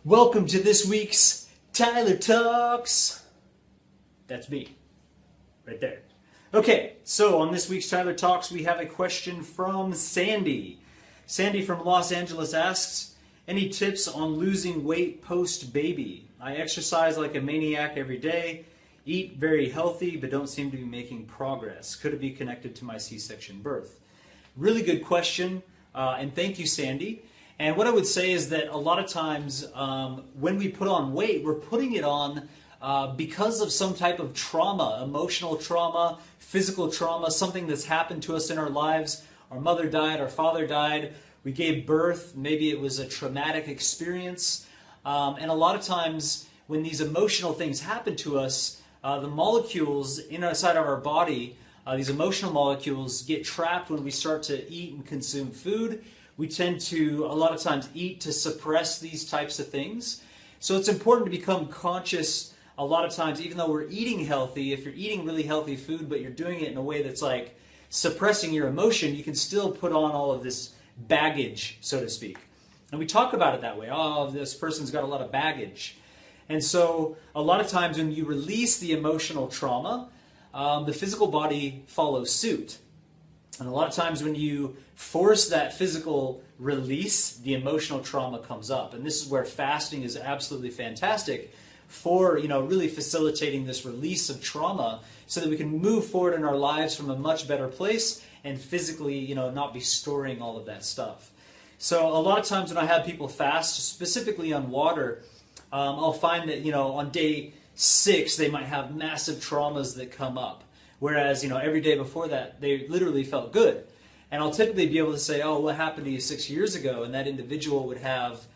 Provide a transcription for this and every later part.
Welcome to this week's Tyler Talks. That's me, right there. Okay, so on this week's Tyler Talks, we have a question from Sandy. Sandy from Los Angeles asks, any tips on losing weight post-baby? I exercise like a maniac every day, eat very healthy, but don't seem to be making progress. Could it be connected to my C-section birth? Really good question, and thank you, Sandy. And what I would say is that a lot of times when we put on weight, we're putting it on because of some type of trauma, emotional trauma, physical trauma, something that's happened to us in our lives. Our mother died, our father died, we gave birth, maybe it was a traumatic experience. And a lot of times when these emotional things happen to us, the molecules inside of our body, these emotional molecules get trapped when we start to eat and consume food. We tend to, a lot of times, eat to suppress these types of things. So it's important to become conscious a lot of times, even though we're eating healthy, if you're eating really healthy food, but you're doing it in a way that's like suppressing your emotion, you can still put on all of this baggage, so to speak. And we talk about it that way. Oh, this person's got a lot of baggage. And so a lot of times when you release the emotional trauma, the physical body follows suit. And a lot of times when you force that physical release, the emotional trauma comes up. And this is where fasting is absolutely fantastic for, really facilitating this release of trauma so that we can move forward in our lives from a much better place and physically, not be storing all of that stuff. So a lot of times when I have people fast, specifically on water, I'll find that, on day 6, they might have massive traumas that come up. Whereas, every day before that, they literally felt good. And I'll typically be able to say, oh, what happened to you 6 years ago? And that individual would have,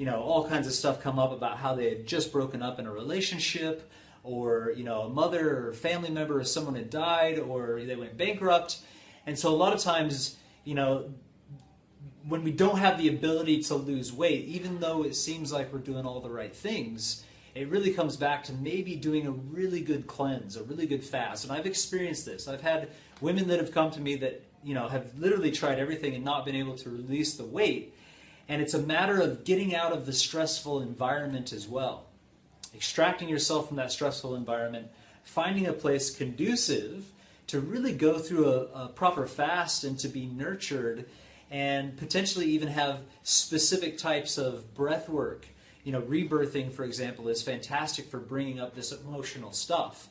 all kinds of stuff come up about how they had just broken up in a relationship, or, a mother or family member or someone had died, or they went bankrupt. And so a lot of times, when we don't have the ability to lose weight, even though it seems like we're doing all the right things, it really comes back to maybe doing a really good cleanse, a really good fast. And I've experienced this. I've had women that have come to me that, have literally tried everything and not been able to release the weight. And it's a matter of getting out of the stressful environment as well. Extracting yourself from that stressful environment, finding a place conducive to really go through a proper fast and to be nurtured, and potentially even have specific types of breath work. Rebirthing, for example, is fantastic for bringing up this emotional stuff.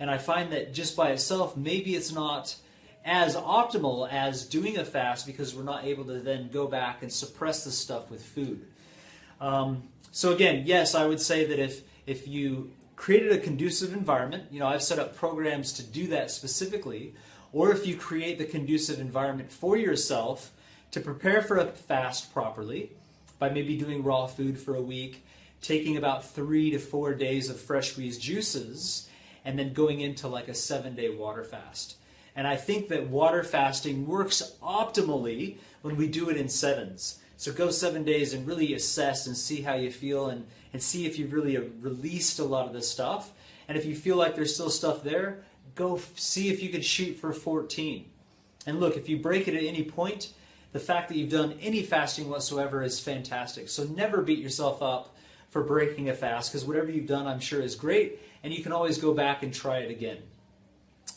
And I find that just by itself, maybe it's not as optimal as doing a fast because we're not able to then go back and suppress the stuff with food. So again, yes, I would say that if you created a conducive environment, I've set up programs to do that specifically, or if you create the conducive environment for yourself to prepare for a fast properly, by maybe doing raw food for a week, taking about 3 to 4 days of fresh squeezed juices, and then going into like a 7-day water fast. And I think that water fasting works optimally when we do it in 7s. So go 7 days and really assess and see how you feel, and see if you've really released a lot of this stuff. And if you feel like there's still stuff there, go see if you can shoot for 14. And look, if you break it at any point, the fact that you've done any fasting whatsoever is fantastic. So never beat yourself up for breaking a fast, because whatever you've done, I'm sure, is great, and you can always go back and try it again.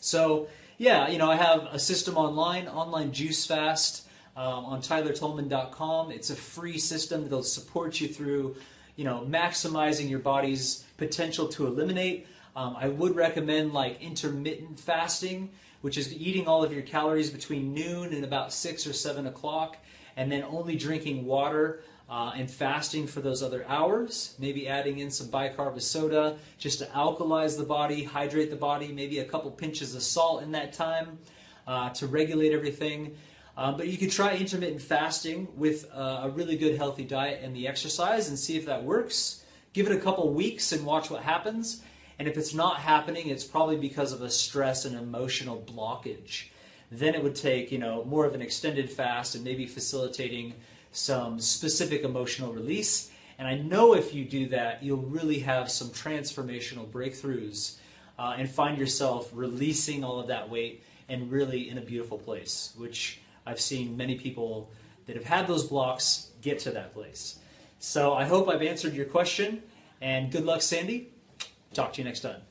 So, yeah, I have a system online juice fast on tylertolman.com. It's a free system that'll support you through, maximizing your body's potential to eliminate. I would recommend like intermittent fasting, which is eating all of your calories between noon and about 6 or 7 o'clock, and then only drinking water and fasting for those other hours, maybe adding in some bicarb soda just to alkalize the body, hydrate the body, maybe a couple pinches of salt in that time to regulate everything. But you could try intermittent fasting with a really good healthy diet and the exercise and see if that works. Give it a couple weeks and watch what happens. And if it's not happening, it's probably because of a stress and emotional blockage. Then it would take, more of an extended fast and maybe facilitating some specific emotional release. And I know if you do that, you'll really have some transformational breakthroughs and find yourself releasing all of that weight, and really in a beautiful place, which I've seen many people that have had those blocks get to that place. So I hope I've answered your question, and good luck, Sandy. Talk to you next time.